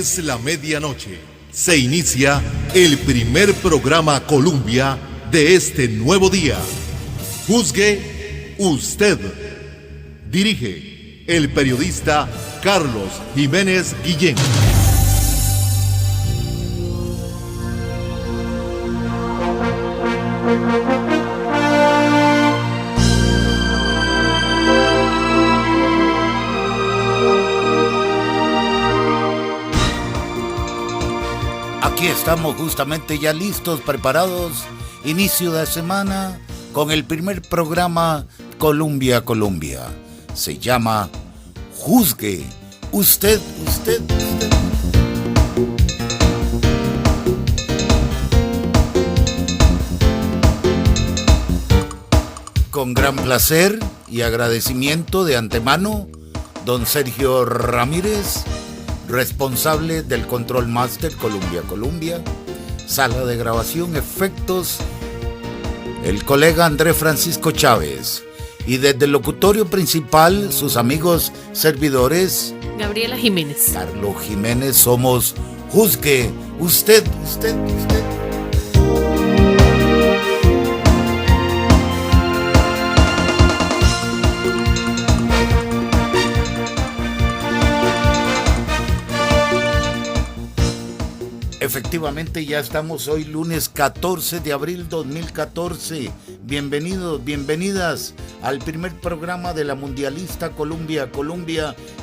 Es la medianoche. Se inicia el primer programa Colombia de este nuevo día. Juzgue usted. Dirige el periodista Carlos Jiménez Guillén. Aquí estamos justamente ya listos, preparados, inicio de semana con el primer programa Colombia. Se llama Juzgue usted. Con gran placer y agradecimiento de antemano, don Sergio Ramírez, responsable del Control Master Colombia, sala de grabación, efectos, el colega Andrés Francisco Chávez, y desde el locutorio principal, sus amigos servidores, Gabriela Jiménez, Carlos Jiménez. Somos Juzgue usted. Efectivamente, ya estamos hoy lunes 14 de abril 2014. Bienvenidos, bienvenidas al primer programa de la Mundialista Colombia,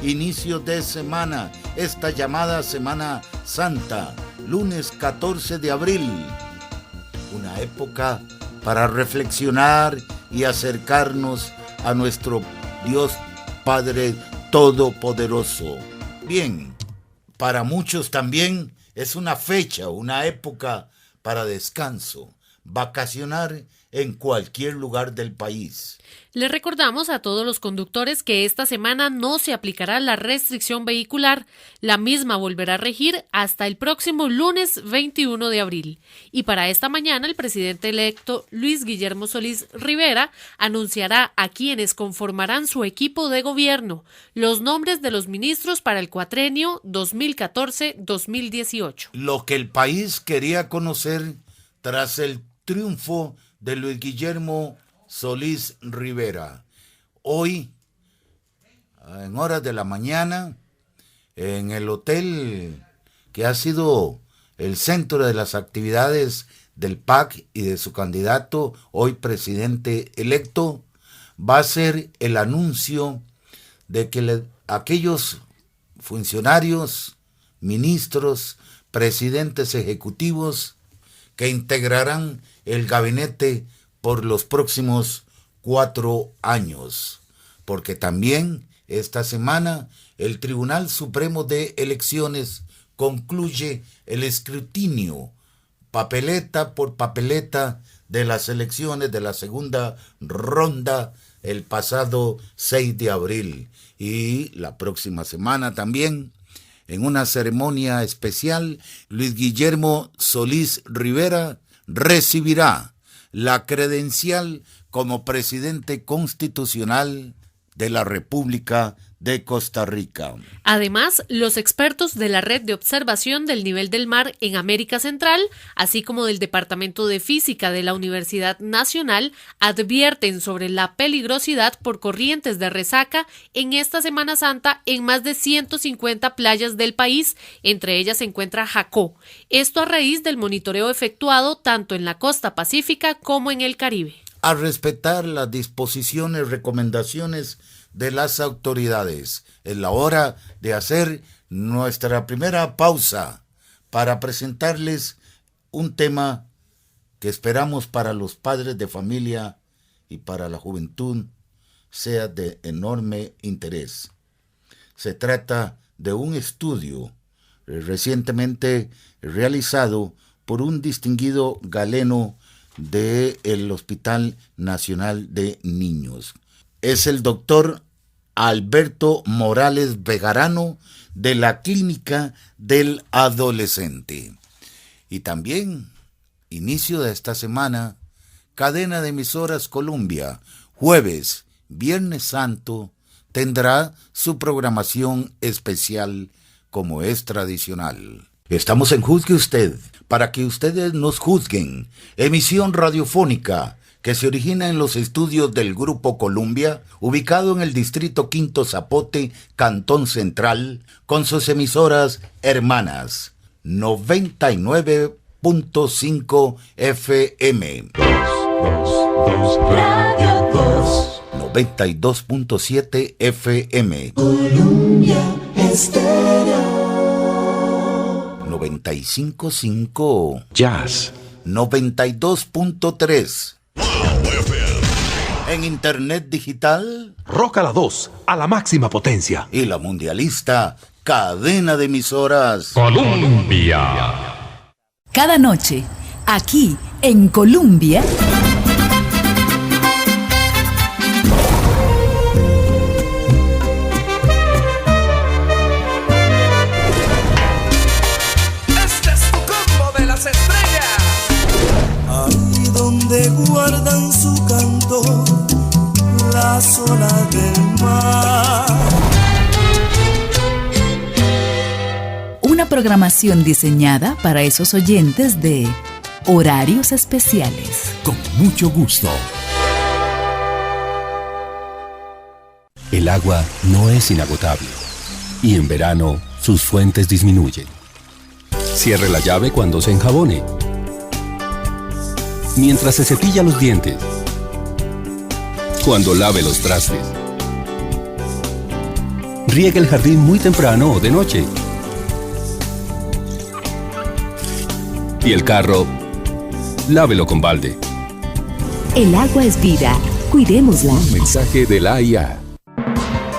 inicio de semana, esta llamada Semana Santa, lunes 14 de abril. Una época para reflexionar y acercarnos a nuestro Dios Padre Todopoderoso. Bien, para muchos también es una fecha, una época para descanso, vacacionar en cualquier lugar del país. Les recordamos a todos los conductores que esta semana no se aplicará la restricción vehicular. La misma volverá a regir hasta el próximo lunes 21 de abril. Y para esta mañana el presidente electo Luis Guillermo Solís Rivera anunciará a quienes conformarán su equipo de gobierno, los nombres de los ministros para el cuatrenio 2014-2018. Lo que el país quería conocer tras el triunfo de Luis Guillermo Solís Rivera. Hoy, en horas de la mañana, en el hotel que ha sido el centro de las actividades del PAC y de su candidato, hoy presidente electo, va a ser el anuncio de que aquellos funcionarios, ministros, presidentes ejecutivos que integrarán el gabinete por los próximos 4 años, porque también esta semana el Tribunal Supremo de Elecciones concluye el escrutinio, papeleta por papeleta, de las elecciones de la segunda ronda el pasado 6 de abril. Y la próxima semana también, en una ceremonia especial, Luis Guillermo Solís Rivera recibirá la credencial como presidente constitucional de la República de Costa Rica. Además, los expertos de la Red de Observación del Nivel del Mar en América Central, así como del Departamento de Física de la Universidad Nacional, advierten sobre la peligrosidad por corrientes de resaca en esta Semana Santa en más de 150 playas del país, entre ellas se encuentra Jacó. Esto a raíz del monitoreo efectuado tanto en la costa pacífica como en el Caribe. A respetar las disposiciones, recomendaciones de las autoridades. Es la hora de hacer nuestra primera pausa para presentarles un tema que esperamos para los padres de familia y para la juventud sea de enorme interés. Se trata de un estudio recientemente realizado por un distinguido galeno del Hospital Nacional de Niños. Es el doctor Alberto Morales Bejarano de la Clínica del Adolescente. Y también, inicio de esta semana, cadena de emisoras Colombia, jueves, Viernes Santo, tendrá su programación especial como es tradicional. Estamos en Juzgue Usted, para que ustedes nos juzguen. Emisión radiofónica que se origina en los estudios del Grupo Columbia, ubicado en el Distrito Quinto Zapote, Cantón Central, con sus emisoras hermanas. 99.5 FM. 92.7 FM. Columbia Estéreo. 95.5 Jazz. 92.3. En Internet digital. Rock a la 2, a la máxima potencia. Y la mundialista, cadena de emisoras. Colombia. Cada noche, aquí en Colombia. Ahí donde guardan su canto las olas del mar. Una programación diseñada para esos oyentes de horarios especiales. Con mucho gusto. El agua no es inagotable y en verano sus fuentes disminuyen. Cierre la llave cuando se enjabone. Mientras se cepilla los dientes. Cuando lave los trastes. Riegue el jardín muy temprano o de noche. Y el carro, lávelo con balde. El agua es vida. Cuidémosla. Un mensaje de la AIA.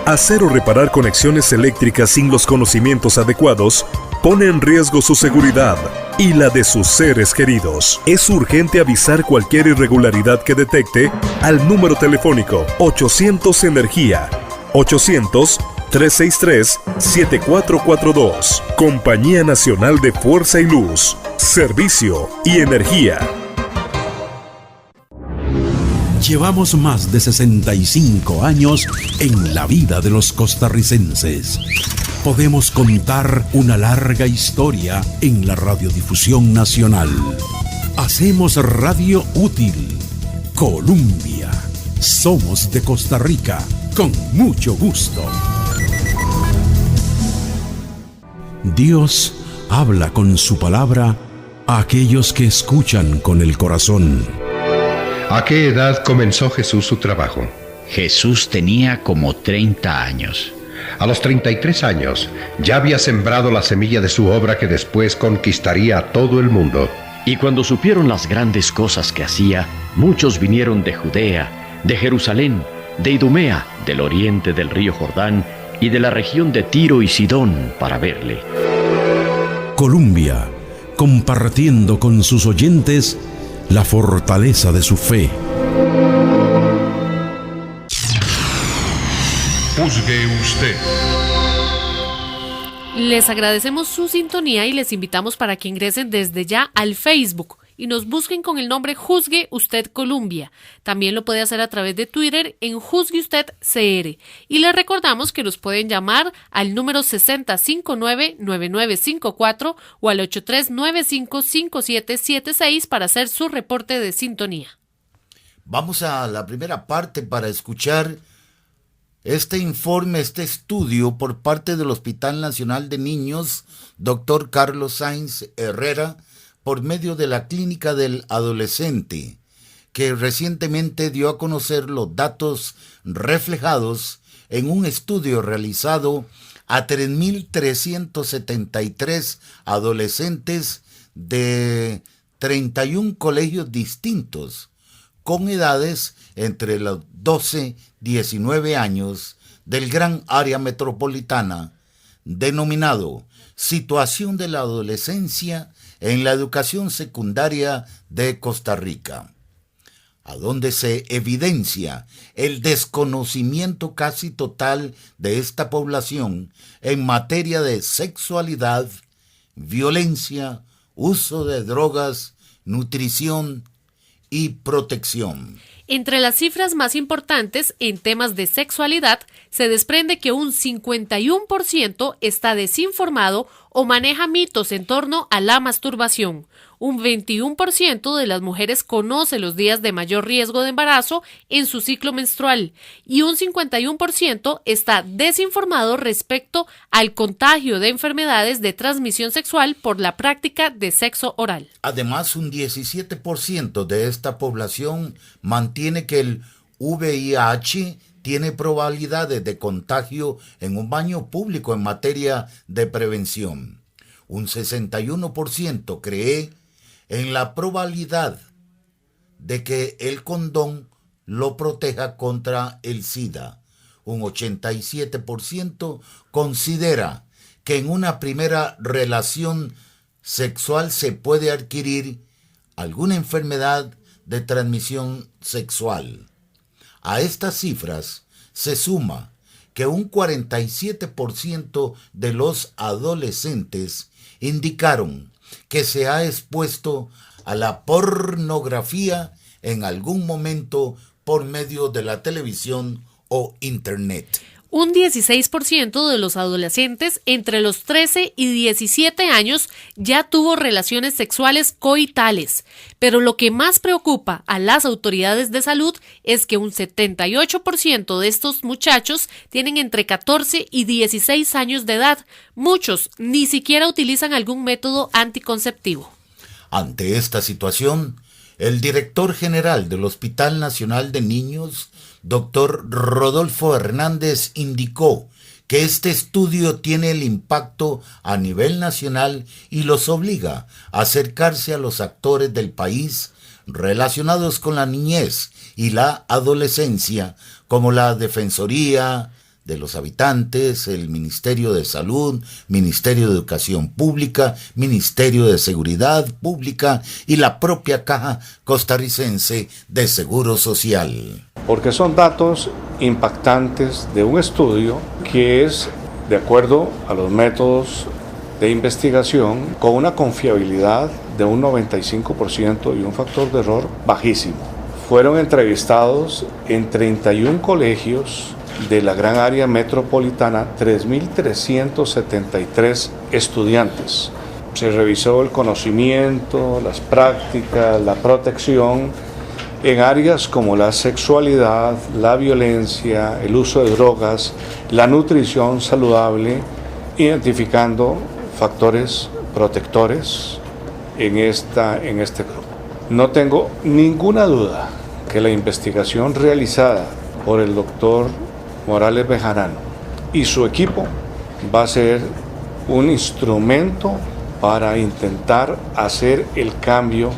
Hacer o reparar conexiones eléctricas sin los conocimientos adecuados pone en riesgo su seguridad y la de sus seres queridos. Es urgente avisar cualquier irregularidad que detecte al número telefónico 800 Energía, 800-363-7442. Compañía Nacional de Fuerza y Luz, Servicio y Energía. Llevamos más de 65 años en la vida de los costarricenses. Podemos contar una larga historia en la radiodifusión nacional. Hacemos radio útil. Colombia. Somos de Costa Rica. Con mucho gusto. Dios habla con su palabra a aquellos que escuchan con el corazón. ¿A qué edad comenzó Jesús su trabajo? Jesús tenía como 30 años. A los 33 años ya había sembrado la semilla de su obra que después conquistaría a todo el mundo. Y cuando supieron las grandes cosas que hacía, muchos vinieron de Judea, de Jerusalén, de Idumea, del oriente del río Jordán y de la región de Tiro y Sidón para verle. Colombia, compartiendo con sus oyentes la fortaleza de su fe. Juzgue usted. Les agradecemos su sintonía y les invitamos para que ingresen desde ya al Facebook y nos busquen con el nombre Juzgue Usted Colombia. También lo puede hacer a través de Twitter en Juzgue Usted CR. Y les recordamos que nos pueden llamar al número 6059-9954 o al 8395-5776 para hacer su reporte de sintonía. Vamos a la primera parte para escuchar este informe, este estudio por parte del Hospital Nacional de Niños, Dr. Carlos Sainz Herrera, por medio de la Clínica del Adolescente, que recientemente dio a conocer los datos reflejados en un estudio realizado a 3.373 adolescentes de 31 colegios distintos, con edades entre los 12 y 19 años del gran área metropolitana, denominado Situación de la Adolescencia en la Educación Secundaria de Costa Rica, a donde se evidencia el desconocimiento casi total de esta población en materia de sexualidad, violencia, uso de drogas, nutrición y protección. Entre las cifras más importantes en temas de sexualidad, se desprende que un 51% está desinformado o maneja mitos en torno a la masturbación. Un 21% de las mujeres conoce los días de mayor riesgo de embarazo en su ciclo menstrual y un 51% está desinformado respecto al contagio de enfermedades de transmisión sexual por la práctica de sexo oral. Además, un 17% de esta población mantiene que el VIH tiene probabilidades de contagio en un baño público en materia de prevención. Un 61% cree en la probabilidad de que el condón lo proteja contra el SIDA. Un 87% considera que en una primera relación sexual se puede adquirir alguna enfermedad de transmisión sexual. A estas cifras se suma que un 47% de los adolescentes indicaron que se ha expuesto a la pornografía en algún momento por medio de la televisión o internet. Un 16% de los adolescentes entre los 13 y 17 años ya tuvo relaciones sexuales coitales, pero lo que más preocupa a las autoridades de salud es que un 78% de estos muchachos tienen entre 14 y 16 años de edad. Muchos ni siquiera utilizan algún método anticonceptivo. Ante esta situación, el director general del Hospital Nacional de Niños, Dr. Rodolfo Hernández, indicó que este estudio tiene el impacto a nivel nacional y los obliga a acercarse a los actores del país relacionados con la niñez y la adolescencia, como la Defensoría de los Habitantes, el Ministerio de Salud, Ministerio de Educación Pública, Ministerio de Seguridad Pública y la propia Caja Costarricense de Seguro Social. Porque son datos impactantes de un estudio que es de acuerdo a los métodos de investigación con una confiabilidad de un 95% y un factor de error bajísimo. Fueron entrevistados en 31 colegios de la gran área metropolitana 3.373 estudiantes. Se revisó el conocimiento, las prácticas, la protección en áreas como la sexualidad, la violencia, el uso de drogas, la nutrición saludable, identificando factores protectores en este grupo. No tengo ninguna duda que la investigación realizada por el doctor Morales Bejarano y su equipo va a ser un instrumento para intentar hacer el cambio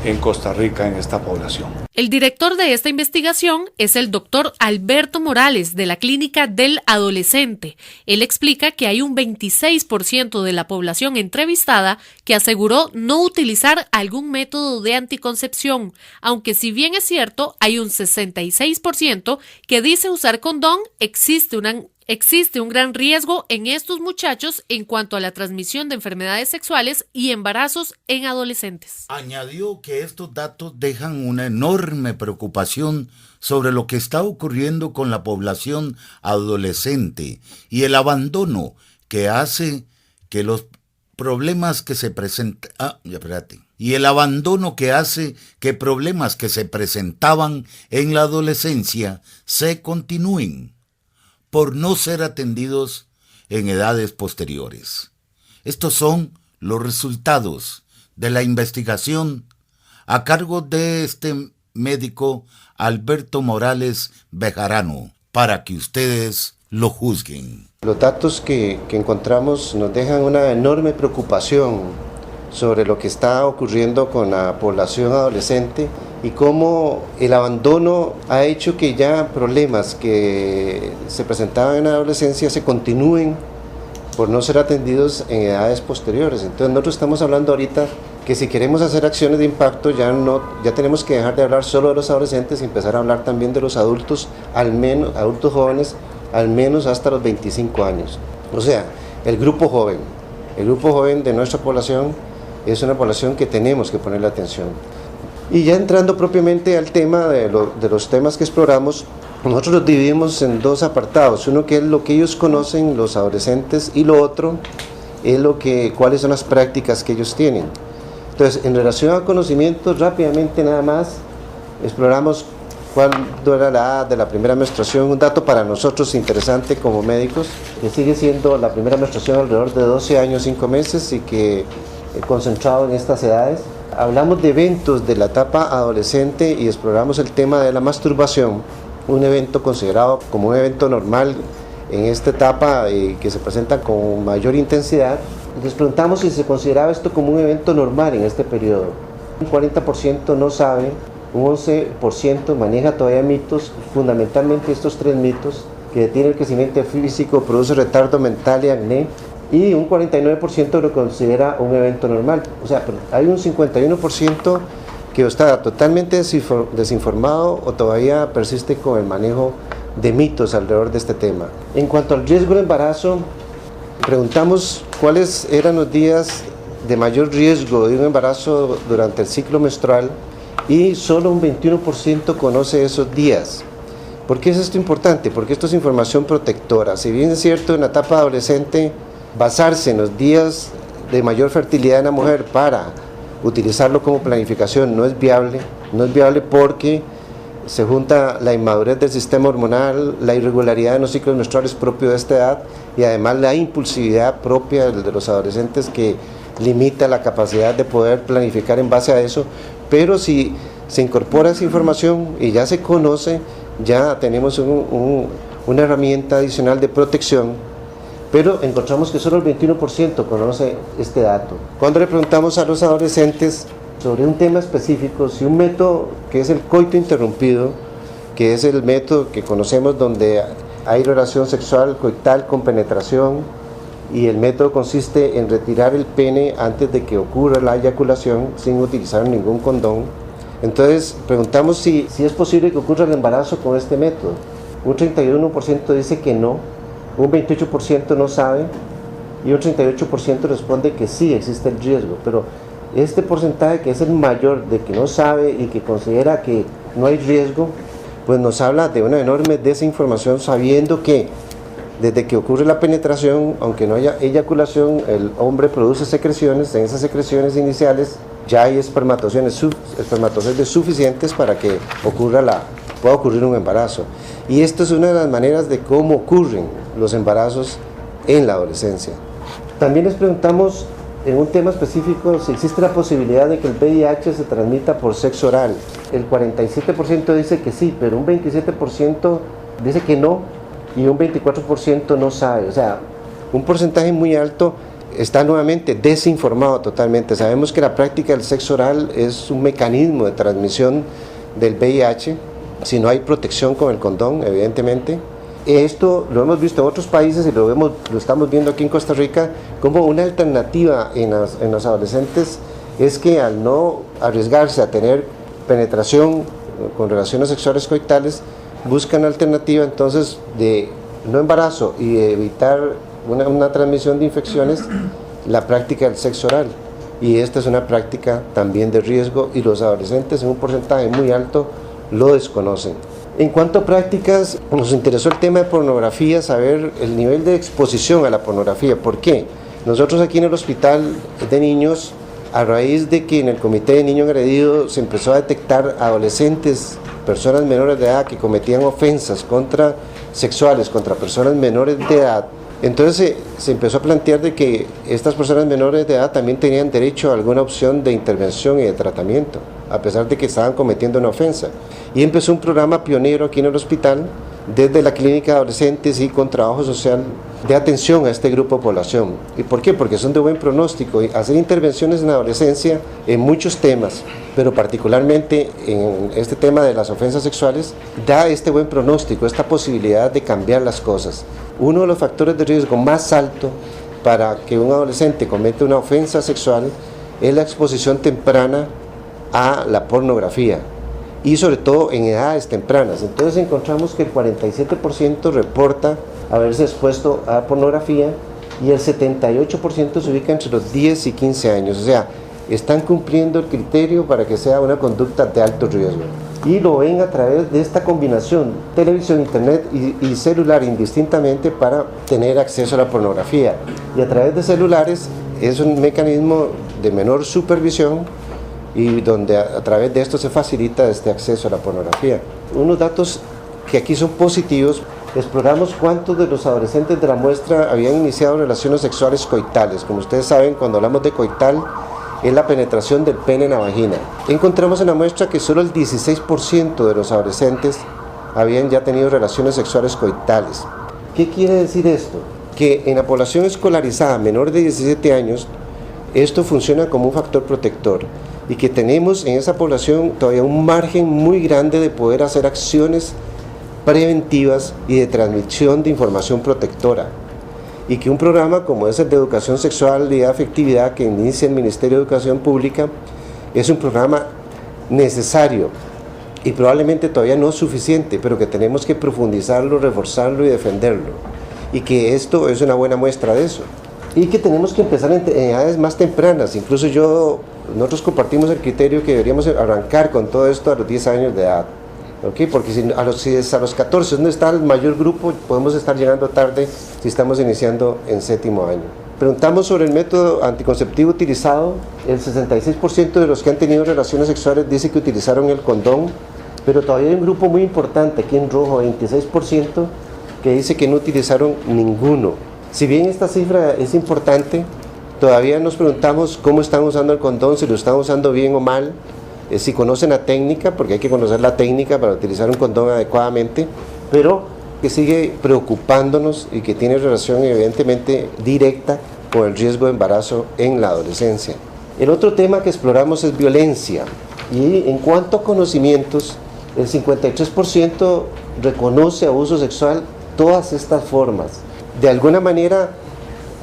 en Costa Rica en esta población. El director de esta investigación es el doctor Alberto Morales de la Clínica del Adolescente. Él explica que hay un 26% de la población entrevistada que aseguró no utilizar algún método de anticoncepción, aunque si bien es cierto, hay un 66% que dice usar condón. Existe un gran riesgo en estos muchachos en cuanto a la transmisión de enfermedades sexuales y embarazos en adolescentes. Añadió que estos datos dejan una enorme preocupación sobre lo que está ocurriendo con la población adolescente y el abandono que hace que los problemas que se presentaban problemas que se presentaban en la adolescencia se continúen por no ser atendidos en edades posteriores. Estos son los resultados de la investigación a cargo de este médico Alberto Morales Bejarano, para que ustedes lo juzguen. Los datos que encontramos nos dejan una enorme preocupación sobre lo que está ocurriendo con la población adolescente y cómo el abandono ha hecho que ya problemas que se presentaban en la adolescencia se continúen por no ser atendidos en edades posteriores. Entonces nosotros estamos hablando ahorita que si queremos hacer acciones de impacto ya tenemos que dejar de hablar solo de los adolescentes y empezar a hablar también de los adultos, al menos adultos jóvenes, al menos hasta los 25 años. O sea, el grupo joven de nuestra población es una población que tenemos que ponerle atención. Y ya entrando propiamente al tema de los temas que exploramos, nosotros los dividimos en dos apartados. Uno que es lo que ellos conocen, los adolescentes, y lo otro es cuáles son las prácticas que ellos tienen. Entonces, en relación a conocimientos, rápidamente nada más exploramos cuándo era la edad de la primera menstruación, un dato para nosotros interesante como médicos, que sigue siendo la primera menstruación alrededor de 12 años, 5 meses, y que concentrado en estas edades. Hablamos de eventos de la etapa adolescente y exploramos el tema de la masturbación, un evento considerado como un evento normal en esta etapa que se presenta con mayor intensidad. Les preguntamos si se consideraba esto como un evento normal en este periodo. Un 40% no sabe, un 11% maneja todavía mitos, fundamentalmente estos 3 mitos, que detiene el crecimiento físico, produce retardo mental y acné, y un 49% lo considera un evento normal. O sea, hay un 51% que está totalmente desinformado o todavía persiste con el manejo de mitos alrededor de este tema. En cuanto al riesgo del embarazo, preguntamos cuáles eran los días de mayor riesgo de un embarazo durante el ciclo menstrual y solo un 21% conoce esos días. ¿Por qué es esto importante? Porque esto es información protectora. Si bien es cierto en la etapa adolescente basarse en los días de mayor fertilidad en la mujer para utilizarlo como planificación no es viable porque se junta la inmadurez del sistema hormonal, la irregularidad en los ciclos menstruales propios de esta edad y además la impulsividad propia de los adolescentes que limita la capacidad de poder planificar en base a eso. Pero si se incorpora esa información y ya se conoce, ya tenemos una herramienta adicional de protección. Pero encontramos que solo el 21% conoce este dato. Cuando le preguntamos a los adolescentes sobre un tema específico, si un método que es el coito interrumpido, que es el método que conocemos donde hay relación sexual coital con penetración, y el método consiste en retirar el pene antes de que ocurra la eyaculación sin utilizar ningún condón. Entonces preguntamos si es posible que ocurra el embarazo con este método. Un 31% dice que no, un 28% no sabe y un 38% responde que sí existe el riesgo. Pero este porcentaje, que es el mayor de que no sabe y que considera que no hay riesgo, pues nos habla de una enorme desinformación, sabiendo que desde que ocurre la penetración, aunque no haya eyaculación, el hombre produce secreciones. En esas secreciones iniciales ya hay espermatozoides suficientes para que pueda ocurrir un embarazo. Y esto es una de las maneras de cómo ocurren los embarazos en la adolescencia. También les preguntamos en un tema específico si existe la posibilidad de que el VIH se transmita por sexo oral. El 47% dice que sí, pero un 27% dice que no y un 24% no sabe. O sea, un porcentaje muy alto está nuevamente desinformado totalmente. Sabemos que la práctica del sexo oral es un mecanismo de transmisión del VIH si no hay protección con el condón, evidentemente. Esto lo hemos visto en otros países y lo estamos viendo aquí en Costa Rica como una alternativa en los adolescentes. Es que al no arriesgarse a tener penetración con relaciones sexuales coitales, buscan alternativa entonces de no embarazo y de evitar una transmisión de infecciones, la práctica del sexo oral. Y esta es una práctica también de riesgo y los adolescentes en un porcentaje muy alto lo desconocen. En cuanto a prácticas, nos interesó el tema de pornografía, saber el nivel de exposición a la pornografía. ¿Por qué? Nosotros aquí en el hospital de niños, a raíz de que en el Comité de Niño Agredido se empezó a detectar adolescentes, personas menores de edad que cometían ofensas sexuales contra personas menores de edad, entonces se empezó a plantear de que estas personas menores de edad también tenían derecho a alguna opción de intervención y de tratamiento, a pesar de que estaban cometiendo una ofensa. Y empezó un programa pionero aquí en el hospital, desde la clínica de adolescentes y con trabajo social, de atención a este grupo de población. ¿Y por qué? Porque son de buen pronóstico. Y hacer intervenciones en la adolescencia en muchos temas, pero particularmente en este tema de las ofensas sexuales, da este buen pronóstico, esta posibilidad de cambiar las cosas. Uno de los factores de riesgo más alto para que un adolescente cometa una ofensa sexual es la exposición temprana a la pornografía, y sobre todo en edades tempranas. Entonces encontramos que el 47% reporta haberse expuesto a pornografía y el 78% se ubica entre los 10 y 15 años. O sea, están cumpliendo el criterio para que sea una conducta de alto riesgo. Y lo ven a través de esta combinación, televisión, internet y celular indistintamente, para tener acceso a la pornografía. Y a través de celulares es un mecanismo de menor supervisión y donde a través de esto se facilita este acceso a la pornografía. Unos datos que aquí son positivos: exploramos cuántos de los adolescentes de la muestra habían iniciado relaciones sexuales coitales. Como ustedes saben, cuando hablamos de coital, es la penetración del pene en la vagina. Encontramos en la muestra que solo el 16% de los adolescentes habían ya tenido relaciones sexuales coitales. ¿Qué quiere decir esto? Que en la población escolarizada menor de 17 años, esto funciona como un factor protector, y que tenemos en esa población todavía un margen muy grande de poder hacer acciones preventivas y de transmisión de información protectora, y que un programa como es el de educación sexual y afectividad que inicia el Ministerio de Educación Pública es un programa necesario y probablemente todavía no es suficiente, pero que tenemos que profundizarlo, reforzarlo y defenderlo, y que esto es una buena muestra de eso, y que tenemos que empezar en edades más tempranas. Incluso nosotros compartimos el criterio que deberíamos arrancar con todo esto a los 10 años de edad. ¿Okay? Porque si es a los 14 donde está el mayor grupo, podemos estar llegando tarde si estamos iniciando en 7º año. Preguntamos sobre el método anticonceptivo utilizado. El 66% de los que han tenido relaciones sexuales dice que utilizaron el condón, pero todavía hay un grupo muy importante, aquí en rojo, 26%, que dice que no utilizaron ninguno. Si bien esta cifra es importante, todavía nos preguntamos cómo están usando el condón, si lo están usando bien o mal, si conocen la técnica, porque hay que conocer la técnica para utilizar un condón adecuadamente, pero que sigue preocupándonos y que tiene relación evidentemente directa con el riesgo de embarazo en la adolescencia. El otro tema que exploramos es violencia, y en cuanto a conocimientos, el 53% reconoce abuso sexual, todas estas formas. De alguna manera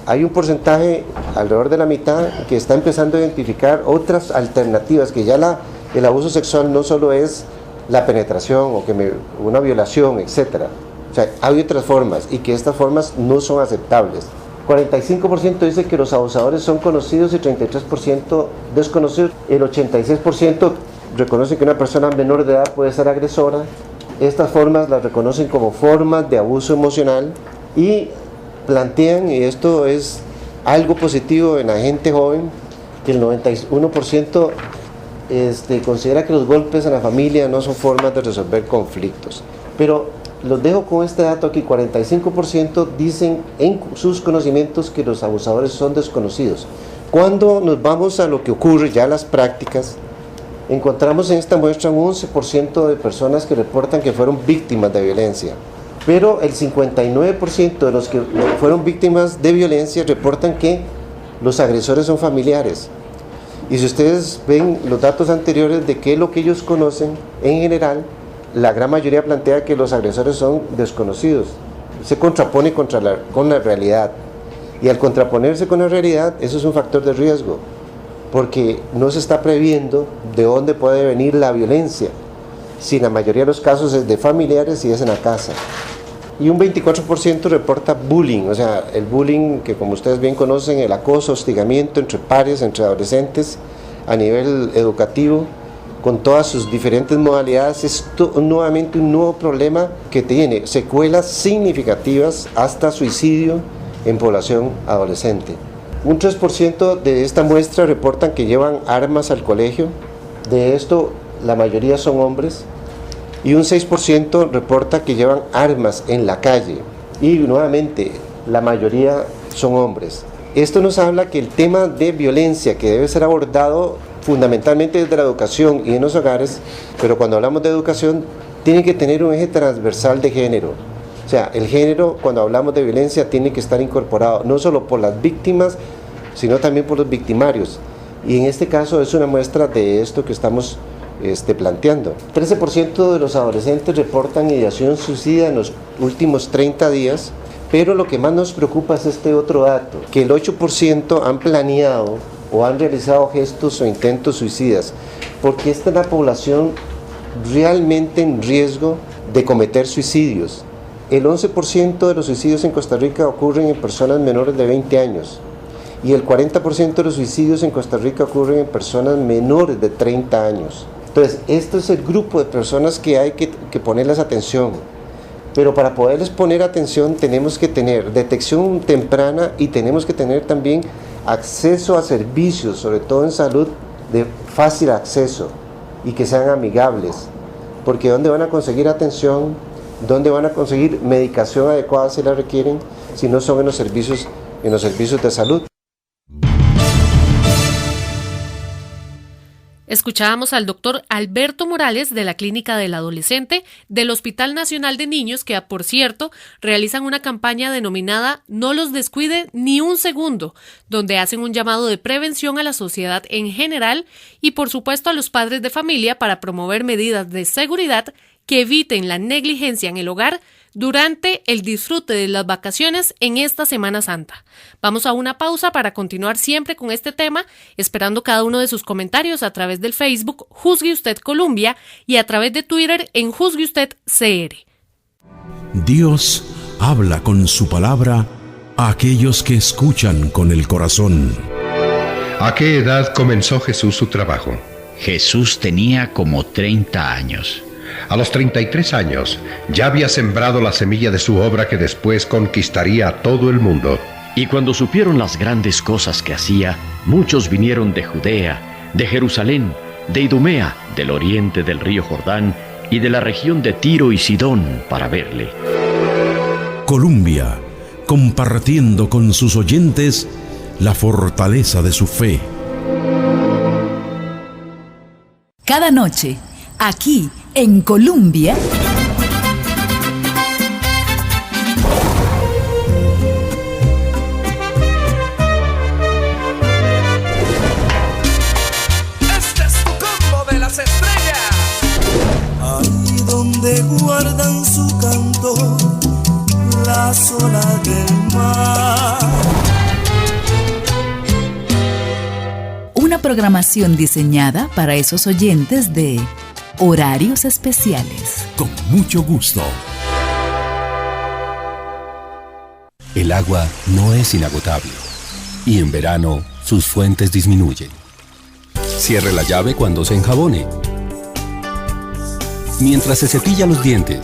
hay un porcentaje, alrededor de la mitad, que está empezando a identificar otras alternativas, que ya el abuso sexual no solo es la penetración o una violación, etc. O sea, hay otras formas, y que estas formas no son aceptables. 45% dice que los abusadores son conocidos y 33% desconocidos. El 86% reconoce que una persona menor de edad puede ser agresora. Estas formas las reconocen como formas de abuso emocional y plantean, y esto es algo positivo en la gente joven, que el 91% considera que los golpes en la familia no son formas de resolver conflictos. Pero los dejo con este dato aquí: 45% dicen en sus conocimientos que los abusadores son desconocidos. Cuando nos vamos a lo que ocurre ya, las prácticas, encontramos en esta muestra un 11% de personas que reportan que fueron víctimas de violencia, pero el 59% de los que fueron víctimas de violencia reportan que los agresores son familiares. Y si ustedes ven los datos anteriores de qué es lo que ellos conocen, en general, la gran mayoría plantea que los agresores son desconocidos. Se contrapone con la realidad. Y al contraponerse con la realidad, eso es un factor de riesgo, porque no se está previendo de dónde puede venir la violencia, si en la mayoría de los casos es de familiares y es en la casa. Y un 24% reporta bullying, o sea, el bullying que, como ustedes bien conocen, el acoso, hostigamiento entre pares, entre adolescentes, a nivel educativo, con todas sus diferentes modalidades. Es nuevamente un nuevo problema que tiene secuelas significativas hasta suicidio en población adolescente. Un 3% de esta muestra reportan que llevan armas al colegio. De esto, la mayoría son hombres. Y un 6% reporta que llevan armas en la calle. Y nuevamente, la mayoría son hombres. Esto nos habla que el tema de violencia, que debe ser abordado fundamentalmente desde la educación y en los hogares, pero cuando hablamos de educación, tiene que tener un eje transversal de género. O sea, el género, cuando hablamos de violencia, tiene que estar incorporado no solo por las víctimas, sino también por los victimarios. Y en este caso es una muestra de esto que estamos planteando. 13% de los adolescentes reportan ideación suicida en los últimos 30 días, pero lo que más nos preocupa es este otro dato, que el 8% han planeado o han realizado gestos o intentos suicidas, porque esta es la población realmente en riesgo de cometer suicidios. El 11% de los suicidios en Costa Rica ocurren en personas menores de 20 años y el 40% de los suicidios en Costa Rica ocurren en personas menores de 30 años. Entonces, este es el grupo de personas que hay que ponerles atención. Pero para poderles poner atención tenemos que tener detección temprana y tenemos que tener también acceso a servicios, sobre todo en salud, de fácil acceso y que sean amigables. Porque ¿dónde van a conseguir atención? ¿Dónde van a conseguir medicación adecuada si la requieren? Si no son en los servicios de salud. Escuchábamos al doctor Alberto Morales de la Clínica del Adolescente del Hospital Nacional de Niños que, por cierto, realizan una campaña denominada No los descuide ni un segundo, donde hacen un llamado de prevención a la sociedad en general y, por supuesto, a los padres de familia para promover medidas de seguridad que eviten la negligencia en el hogar durante el disfrute de las vacaciones en esta Semana Santa. Vamos a una pausa para continuar siempre con este tema, esperando cada uno de sus comentarios a través del Facebook Juzgue Usted Colombia y a través de Twitter en Juzgue Usted CR. Dios habla con su palabra a aquellos que escuchan con el corazón. ¿A qué edad comenzó Jesús su trabajo? Jesús tenía como 30 años. A los 33 años ya había sembrado la semilla de su obra que después conquistaría a todo el mundo. Y cuando supieron las grandes cosas que hacía, muchos vinieron de Judea, de Jerusalén, de Idumea, del oriente del río Jordán y de la región de Tiro y Sidón para verle. Colombia, compartiendo con sus oyentes la fortaleza de su fe. Cada noche, aquí en Colombia, Este es tu combo de las estrellas. Ahí donde guardan su canto las olas del mar. Una programación diseñada para esos oyentes de Horarios Especiales. Con mucho gusto. El agua no es inagotable y en verano sus fuentes disminuyen. Cierre la llave cuando se enjabone, mientras se cepilla los dientes,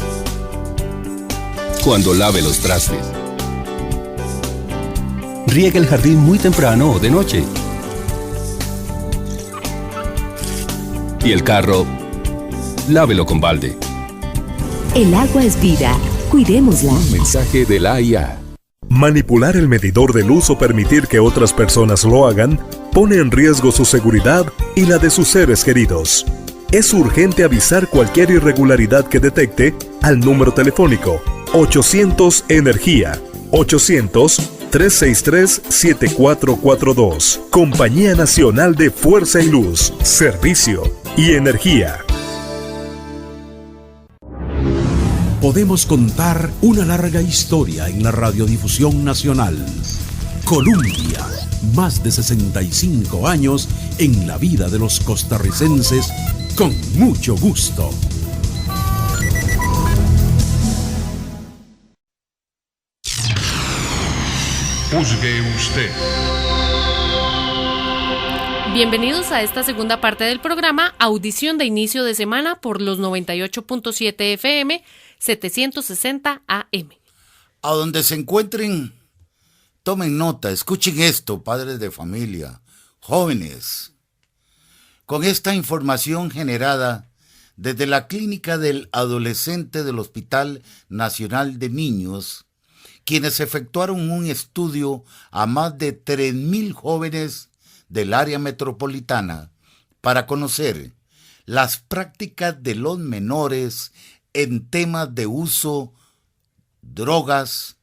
cuando lave los trastes. Riegue el jardín muy temprano o de noche. Y el carro, lávelo con balde. El agua es vida. Cuidémosla. Un mensaje de la AIA. Manipular el medidor de luz o permitir que otras personas lo hagan pone en riesgo su seguridad y la de sus seres queridos. Es urgente avisar cualquier irregularidad que detecte al número telefónico 800 Energía 800-363-7442. Compañía Nacional de Fuerza y Luz, Servicio y Energía. Podemos contar una larga historia en la radiodifusión nacional. Colombia, más de 65 años en la vida de los costarricenses, con mucho gusto. Juzgue usted. Bienvenidos a esta segunda parte del programa, audición de inicio de semana por los 98.7 FM, 760 AM. A donde se encuentren, tomen nota, escuchen esto, padres de familia, jóvenes. Con esta información generada desde la Clínica del Adolescente del Hospital Nacional de Niños, quienes efectuaron un estudio a más de 3,000 jóvenes del área metropolitana para conocer las prácticas de los menores en temas de uso, drogas,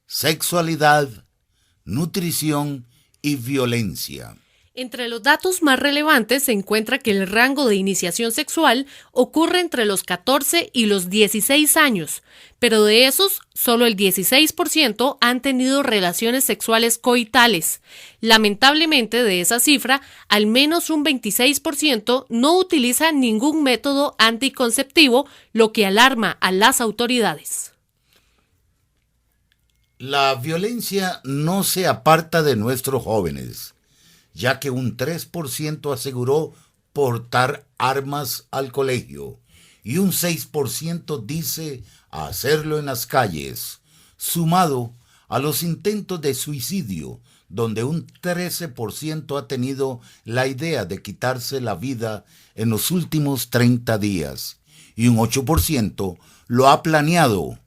sexualidad, nutrición y violencia. Entre los datos más relevantes se encuentra que el rango de iniciación sexual ocurre entre los 14 y los 16 años, pero de esos, solo el 16% han tenido relaciones sexuales coitales. Lamentablemente, de esa cifra, al menos un 26% no utiliza ningún método anticonceptivo, lo que alarma a las autoridades. La violencia no se aparta de nuestros jóvenes, ya que un 3% aseguró portar armas al colegio y un 6% dice hacerlo en las calles, sumado a los intentos de suicidio, donde un 13% ha tenido la idea de quitarse la vida en los últimos 30 días y un 8% lo ha planeado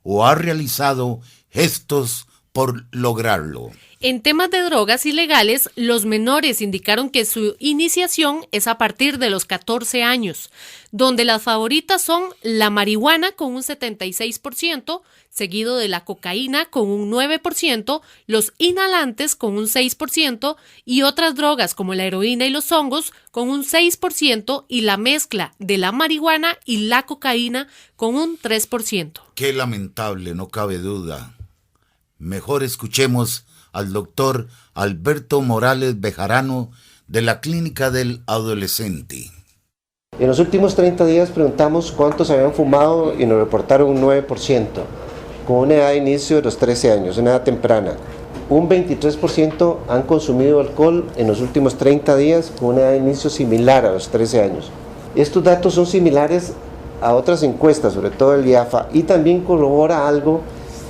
o ha realizado gestos por lograrlo. En temas de drogas ilegales, los menores indicaron que su iniciación es a partir de los 14 años, donde las favoritas son la marihuana con un 76%, seguido de la cocaína con un 9%, los inhalantes con un 6% y otras drogas como la heroína y los hongos con un 6% y la mezcla de la marihuana y la cocaína con un 3%. Qué lamentable, no cabe duda. Mejor escuchemos al doctor Alberto Morales Bejarano de la Clínica del Adolescente. En los últimos 30 días preguntamos cuántos habían fumado y nos reportaron un 9%, con una edad de inicio de los 13 años, una edad temprana. Un 23% han consumido alcohol en los últimos 30 días, con una edad de inicio similar a los 13 años. Estos datos son similares a otras encuestas, sobre todo el IAFA, y también corrobora algo,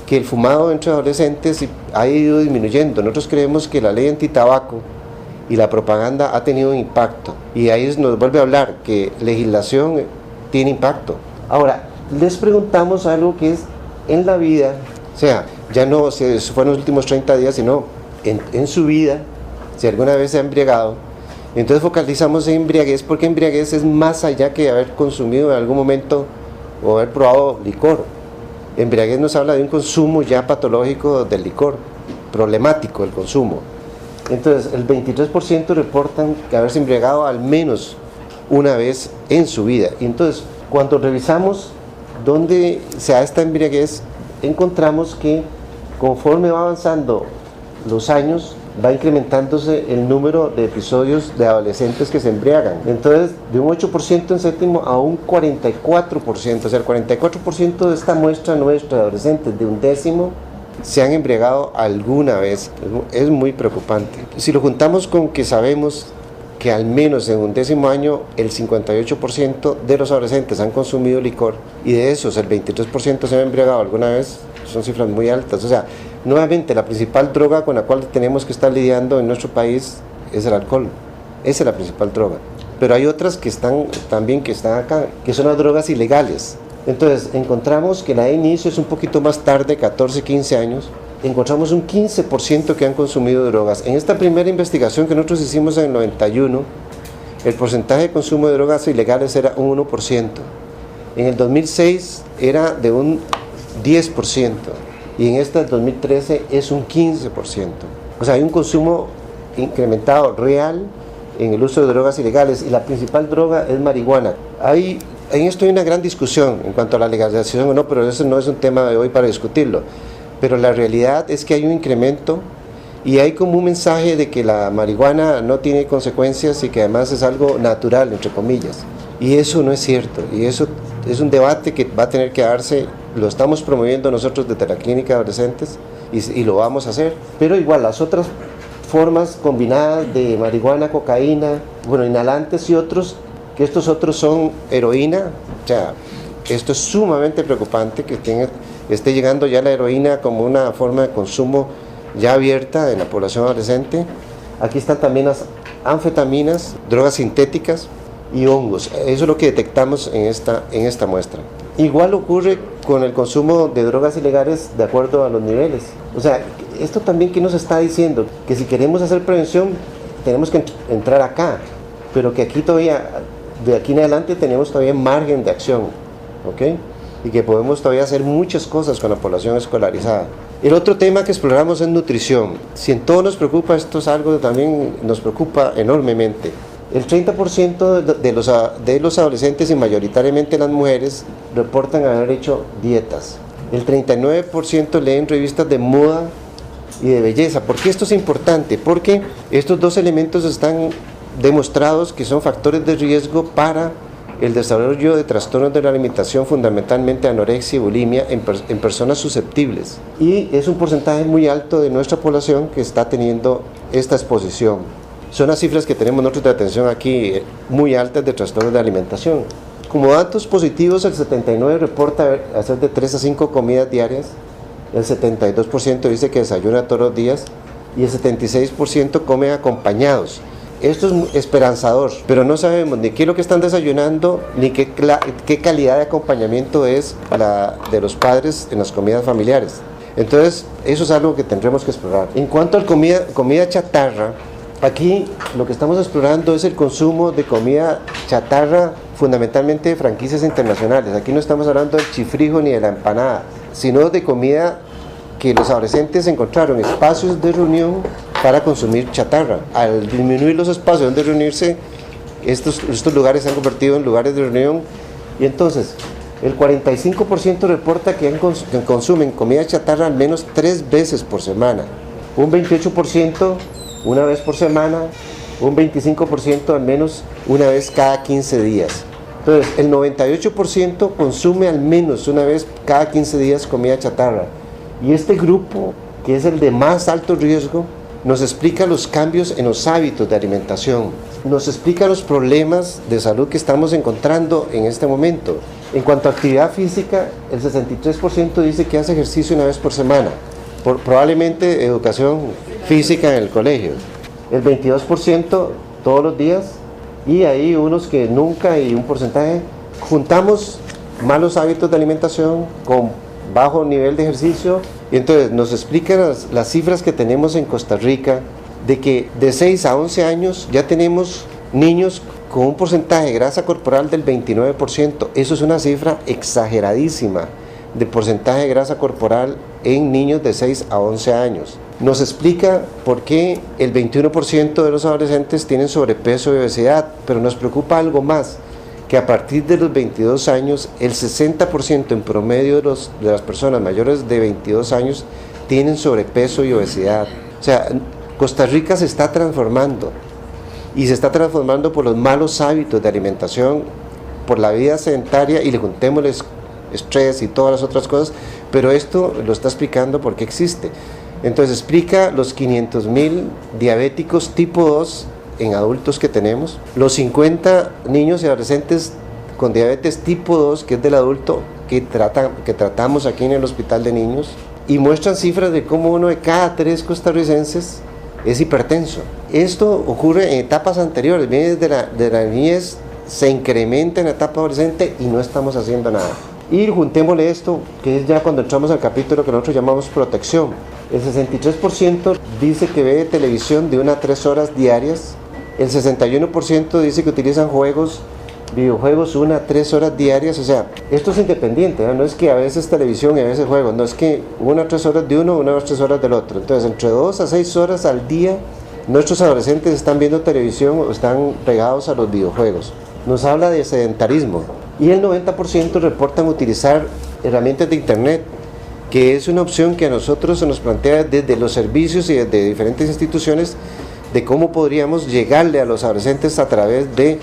que el fumado entre adolescentes ha ido disminuyendo. Nosotros creemos que la ley antitabaco y la propaganda ha tenido un impacto, y ahí nos vuelve a hablar que legislación tiene impacto. Ahora, les preguntamos algo que es en la vida, o sea, ya no se fue en los últimos 30 días, sino en su vida, si alguna vez se ha embriagado. Entonces focalizamos en embriaguez, porque embriaguez es más allá que haber consumido en algún momento o haber probado licor. Embriaguez nos habla de un consumo ya patológico del licor, problemático el consumo. Entonces, el 23% reportan que haberse embriagado al menos una vez en su vida. Y entonces, cuando revisamos dónde se da esta embriaguez, encontramos que conforme va avanzando los años, va incrementándose el número de episodios de adolescentes que se embriagan. Entonces, de un 8% en séptimo a un 44%, o sea, el 44% de esta muestra nuestra de adolescentes de un décimo se han embriagado alguna vez. Es muy preocupante. Si lo juntamos con que sabemos que al menos en un décimo año el 58% de los adolescentes han consumido licor, y de esos el 23% se han embriagado alguna vez, son cifras muy altas. O sea, nuevamente la principal droga con la cual tenemos que estar lidiando en nuestro país es el alcohol. Esa es la principal droga. Pero hay otras que están también acá, que son las drogas ilegales. Entonces encontramos que la de inicio es un poquito más tarde, 14, 15 años. Encontramos un 15% que han consumido drogas. En esta primera investigación que nosotros hicimos en el 91, el porcentaje de consumo de drogas ilegales era un 1%. En el 2006 era de un 10%. Y en esta del 2013 es un 15%. O sea, hay un consumo incrementado real en el uso de drogas ilegales, y la principal droga es marihuana. En esto hay una gran discusión en cuanto a la legalización o no, pero eso no es un tema de hoy para discutirlo. Pero la realidad es que hay un incremento, y hay como un mensaje de que la marihuana no tiene consecuencias y que además es algo natural, entre comillas. Y eso no es cierto, y eso es un debate que va a tener que darse. Lo estamos promoviendo nosotros desde la Clínica de Adolescentes y lo vamos a hacer, pero igual las otras formas combinadas de marihuana, cocaína, inhalantes y otros, que estos otros son heroína. O sea, esto es sumamente preocupante que esté llegando ya la heroína como una forma de consumo ya abierta en la población adolescente. Aquí están también las anfetaminas, drogas sintéticas y hongos. Eso es lo que detectamos en esta muestra. Igual ocurre con el consumo de drogas ilegales de acuerdo a los niveles. O sea, esto también que nos está diciendo que si queremos hacer prevención tenemos que entrar acá, pero que aquí todavía, de aquí en adelante tenemos todavía margen de acción, ¿ok? Y que podemos todavía hacer muchas cosas con la población escolarizada. El otro tema que exploramos es nutrición. Si en todo nos preocupa, esto es algo que también nos preocupa enormemente. El 30% de los adolescentes, y mayoritariamente las mujeres, reportan haber hecho dietas. El 39% leen revistas de moda y de belleza. ¿Por qué esto es importante? Porque estos dos elementos están demostrados que son factores de riesgo para el desarrollo de trastornos de la alimentación, fundamentalmente anorexia y bulimia, en personas susceptibles. Y es un porcentaje muy alto de nuestra población que está teniendo esta exposición. Son las cifras que tenemos nosotros de atención aquí, muy altas de trastornos de alimentación. Como datos positivos, el 79% reporta hacer de 3 a 5 comidas diarias, el 72% dice que desayuna todos los días y el 76% come acompañados. Esto es esperanzador, pero no sabemos ni qué es lo que están desayunando, ni qué calidad de acompañamiento es de los padres en las comidas familiares. Entonces, eso es algo que tendremos que explorar. En cuanto a comida chatarra, aquí lo que estamos explorando es el consumo de comida chatarra, fundamentalmente de franquicias internacionales. Aquí no estamos hablando del chifrijo ni de la empanada, sino de comida que los adolescentes encontraron espacios de reunión para consumir chatarra. Al disminuir los espacios donde reunirse, estos lugares se han convertido en lugares de reunión, y entonces el 45% reporta que consumen comida chatarra al menos 3 veces por semana, un 28% una vez por semana, un 25% al menos una vez cada 15 días. Entonces, el 98% consume al menos una vez cada 15 días comida chatarra. Y este grupo, que es el de más alto riesgo, nos explica los cambios en los hábitos de alimentación, nos explica los problemas de salud que estamos encontrando en este momento. En cuanto a actividad física, el 63% dice que hace ejercicio una vez por semana, probablemente educación física en el colegio. El 22% todos los días, y hay unos que nunca, y un porcentaje. Juntamos malos hábitos de alimentación con bajo nivel de ejercicio, y entonces nos explican las cifras que tenemos en Costa Rica, de que de 6 a 11 años ya tenemos niños con un porcentaje de grasa corporal del 29%. Eso es una cifra exageradísima de porcentaje de grasa corporal en niños de 6 a 11 años. Nos explica por qué el 21% de los adolescentes tienen sobrepeso y obesidad, pero nos preocupa algo más, que a partir de los 22 años, el 60% en promedio de las personas mayores de 22 años tienen sobrepeso y obesidad. O sea, Costa Rica se está transformando, y se está transformando por los malos hábitos de alimentación, por la vida sedentaria, y le juntémosles estrés y todas las otras cosas, pero esto lo está explicando porque existe. Entonces explica los 500,000 diabéticos tipo 2 en adultos que tenemos, los 50 niños y adolescentes con diabetes tipo 2, que es del adulto que tratamos aquí en el hospital de niños, y muestran cifras de cómo 1 de cada 3 costarricenses es hipertenso. Esto ocurre en etapas anteriores, viene desde la niñez, se incrementa en la etapa adolescente y no estamos haciendo nada. Y juntémosle esto, que es ya cuando entramos al capítulo que nosotros llamamos protección. El 63% dice que ve televisión de 1 a 3 horas diarias, el 61% dice que utilizan videojuegos 1 a 3 horas diarias. O sea, esto es independiente, ¿no? No es que a veces televisión y a veces juegos, no es que 1 a 3 horas de uno, 1 a 3 horas del otro. Entonces, entre 2 a 6 horas al día, nuestros adolescentes están viendo televisión o están pegados a los videojuegos. Nos habla de sedentarismo, y el 90% reportan utilizar herramientas de internet, que es una opción que a nosotros se nos plantea desde los servicios y desde diferentes instituciones, de cómo podríamos llegarle a los adolescentes a través de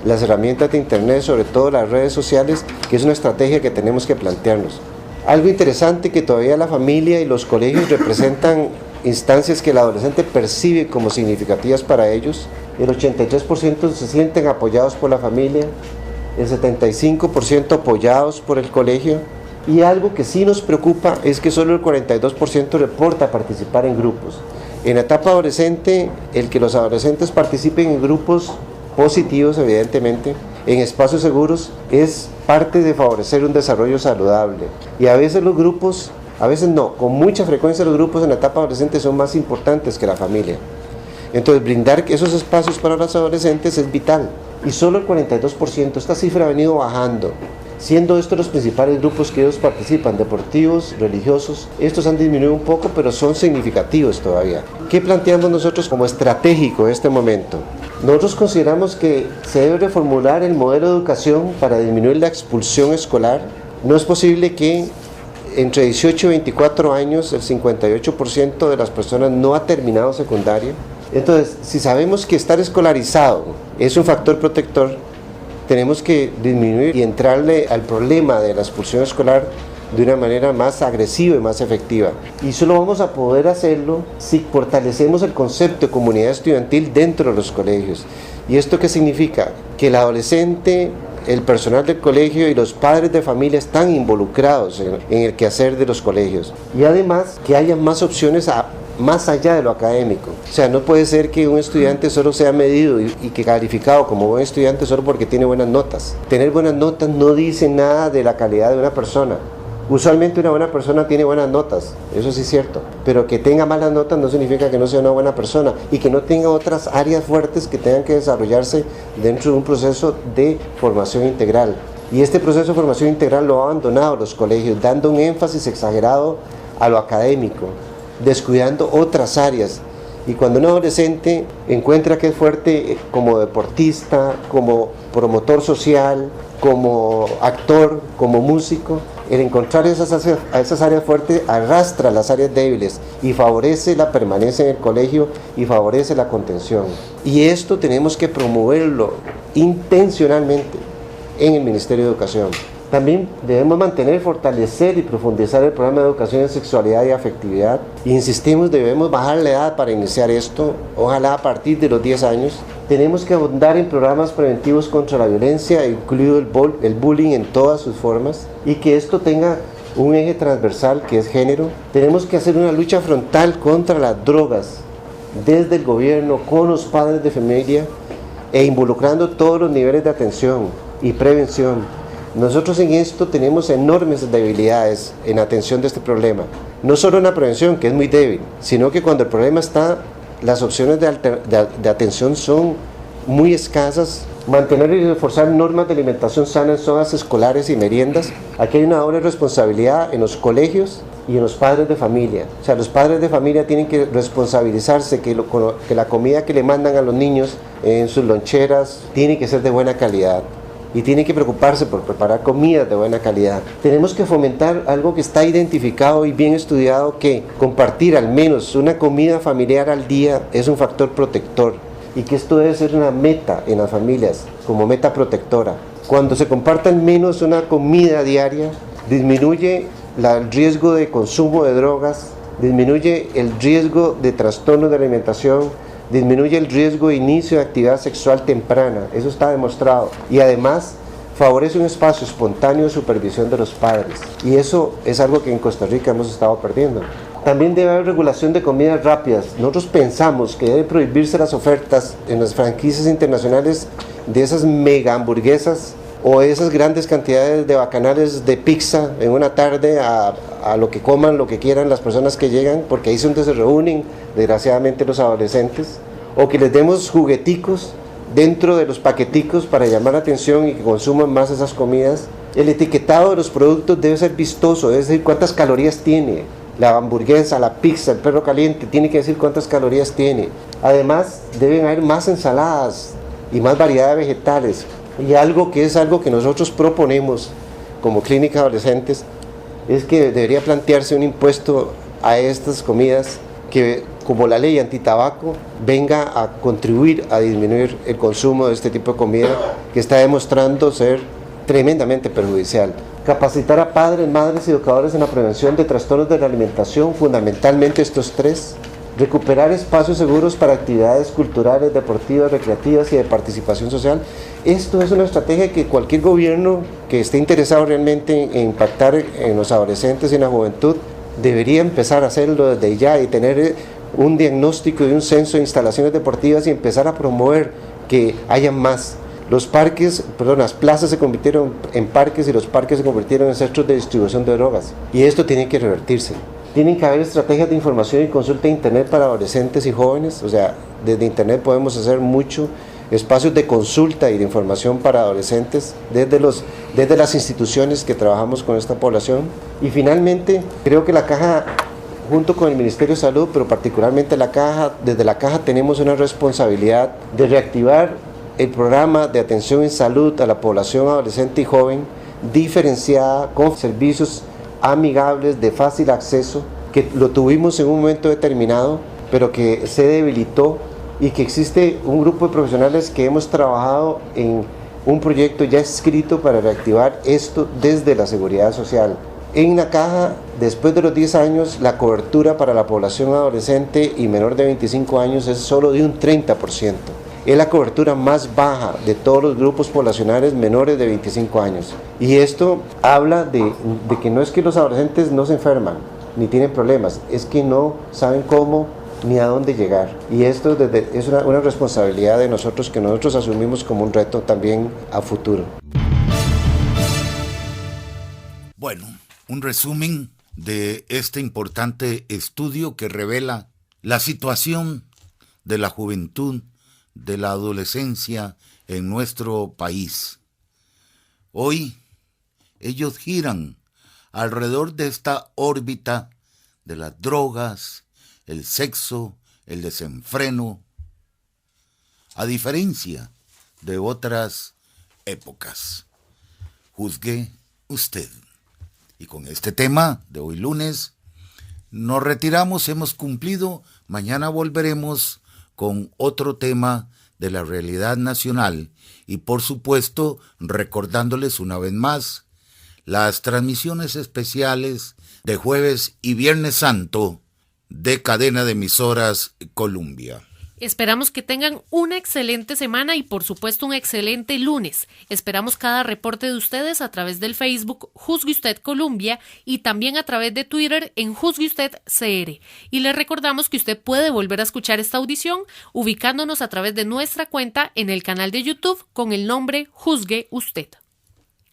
las herramientas de internet, sobre todo las redes sociales, que es una estrategia que tenemos que plantearnos. Algo interesante, que todavía la familia y los colegios representan instancias que el adolescente percibe como significativas para ellos. El 83% se sienten apoyados por la familia, el 75% apoyados por el colegio, y algo que sí nos preocupa es que solo el 42% reporta participar en grupos. En la etapa adolescente, el que los adolescentes participen en grupos positivos, evidentemente, en espacios seguros, es parte de favorecer un desarrollo saludable. Y a veces los grupos, a veces no, con mucha frecuencia los grupos en la etapa adolescente son más importantes que la familia. Entonces, brindar esos espacios para los adolescentes es vital. Y solo el 42%, esta cifra ha venido bajando, siendo estos los principales grupos que ellos participan, deportivos, religiosos. Estos han disminuido un poco, pero son significativos todavía. ¿Qué planteamos nosotros como estratégico en este momento? Nosotros consideramos que se debe reformular el modelo de educación para disminuir la expulsión escolar. No es posible que entre 18 y 24 años el 58% de las personas no ha terminado secundaria. Entonces, si sabemos que estar escolarizado es un factor protector, tenemos que disminuir y entrarle al problema de la expulsión escolar de una manera más agresiva y más efectiva. Y solo vamos a poder hacerlo si fortalecemos el concepto de comunidad estudiantil dentro de los colegios. ¿Y esto qué significa? Que el adolescente, el personal del colegio y los padres de familia están involucrados en el quehacer de los colegios. Y además que haya más opciones más allá de lo académico. O sea, no puede ser que un estudiante solo sea medido y que calificado como buen estudiante solo porque tiene buenas notas. Tener buenas notas no dice nada de la calidad de una persona. Usualmente una buena persona tiene buenas notas, eso sí es cierto, pero que tenga malas notas no significa que no sea una buena persona y que no tenga otras áreas fuertes que tengan que desarrollarse dentro de un proceso de formación integral. Y este proceso de formación integral lo han abandonado los colegios, dando un énfasis exagerado a lo académico, descuidando otras áreas. Y cuando un adolescente encuentra que es fuerte como deportista, como promotor social, como actor, como músico, el encontrar esas áreas fuertes arrastra las áreas débiles y favorece la permanencia en el colegio y favorece la contención. Y esto tenemos que promoverlo intencionalmente en el Ministerio de Educación. También debemos mantener, fortalecer y profundizar el programa de educación en sexualidad y afectividad. Insistimos, debemos bajar la edad para iniciar esto, ojalá a partir de los 10 años. Tenemos que abundar en programas preventivos contra la violencia, incluido el bullying en todas sus formas, y que esto tenga un eje transversal que es género. Tenemos que hacer una lucha frontal contra las drogas desde el gobierno, con los padres de familia e involucrando todos los niveles de atención y prevención. Nosotros en esto tenemos enormes debilidades en atención de este problema. No solo en la prevención, que es muy débil, sino que cuando el problema está, las opciones de atención son muy escasas. Mantener y reforzar normas de alimentación sana en zonas escolares y meriendas. Aquí hay una doble responsabilidad en los colegios y en los padres de familia. O sea, los padres de familia tienen que responsabilizarse que la comida que le mandan a los niños en sus loncheras tiene que ser de buena calidad. Y tienen que preocuparse por preparar comidas de buena calidad. Tenemos que fomentar algo que está identificado y bien estudiado, que compartir al menos una comida familiar al día es un factor protector y que esto debe ser una meta en las familias, como meta protectora. Cuando se comparte al menos una comida diaria, disminuye el riesgo de consumo de drogas, disminuye el riesgo de trastornos de alimentación, disminuye el riesgo de inicio de actividad sexual temprana, eso está demostrado, y además favorece un espacio espontáneo de supervisión de los padres, y eso es algo que en Costa Rica hemos estado perdiendo. También debe haber regulación de comidas rápidas. Nosotros pensamos que debe prohibirse las ofertas en las franquicias internacionales de esas mega hamburguesas o esas grandes cantidades de bacanales de pizza en una tarde a lo que coman, lo que quieran las personas que llegan, porque ahí es donde se reúnen desgraciadamente los adolescentes, o que les demos jugueticos dentro de los paqueticos para llamar la atención y que consuman más esas comidas. El etiquetado de los productos debe ser vistoso, es decir, cuántas calorías tiene la hamburguesa, la pizza, el perro caliente, tiene que decir cuántas calorías tiene. Además, deben haber más ensaladas y más variedad de vegetales. Y algo que nosotros proponemos como clínica de adolescentes es que debería plantearse un impuesto a estas comidas que, como la ley antitabaco, venga a contribuir a disminuir el consumo de este tipo de comida que está demostrando ser tremendamente perjudicial. Capacitar a padres, madres y educadores en la prevención de trastornos de la alimentación, fundamentalmente estos tres. Recuperar espacios seguros para actividades culturales, deportivas, recreativas y de participación social. Esto es una estrategia que cualquier gobierno que esté interesado realmente en impactar en los adolescentes y en la juventud debería empezar a hacerlo desde ya y tener un diagnóstico y un censo de instalaciones deportivas y empezar a promover que haya más. Las plazas se convirtieron en parques y los parques se convirtieron en centros de distribución de drogas. Y esto tiene que revertirse. Tienen que haber estrategias de información y consulta de internet para adolescentes y jóvenes. O sea, desde internet podemos hacer mucho. Espacios de consulta y de información para adolescentes desde las instituciones que trabajamos con esta población. Y finalmente, creo que la Caja, junto con el Ministerio de Salud, pero particularmente desde la Caja tenemos una responsabilidad de reactivar el programa de atención en salud a la población adolescente y joven, diferenciada, con servicios amigables, de fácil acceso, que lo tuvimos en un momento determinado, pero que se debilitó, y que existe un grupo de profesionales que hemos trabajado en un proyecto ya escrito para reactivar esto desde la seguridad social. En la caja, después de los 10 años, la cobertura para la población adolescente y menor de 25 años es solo de un 30%. Es la cobertura más baja de todos los grupos poblacionales menores de 25 años. Y esto habla de que no es que los adolescentes no se enferman, ni tienen problemas, es que no saben cómo ni a dónde llegar. Y esto es una responsabilidad de nosotros que nosotros asumimos como un reto también a futuro. Bueno, un resumen de este importante estudio que revela la situación de la juventud, de la adolescencia en nuestro país. Hoy ellos giran alrededor de esta órbita de las drogas, el sexo, el desenfreno, a diferencia de otras épocas. Juzgue usted. Y con este tema de hoy lunes nos retiramos, hemos cumplido. Mañana volveremos con otro tema de la realidad nacional y por supuesto recordándoles una vez más las transmisiones especiales de Jueves y Viernes Santo de Cadena de Emisoras Columbia. Esperamos que tengan una excelente semana y por supuesto un excelente lunes. Esperamos cada reporte de ustedes a través del Facebook Juzgue Usted Columbia y también a través de Twitter en Juzgue Usted CR. Y les recordamos que usted puede volver a escuchar esta audición ubicándonos a través de nuestra cuenta en el canal de YouTube con el nombre Juzgue Usted.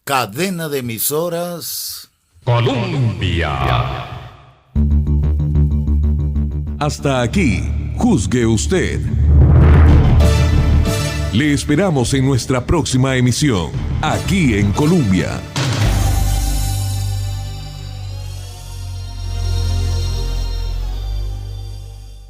Cadena de Emisoras Columbia. Hasta aquí, Juzgue Usted. Le esperamos en nuestra próxima emisión, aquí en Columbia.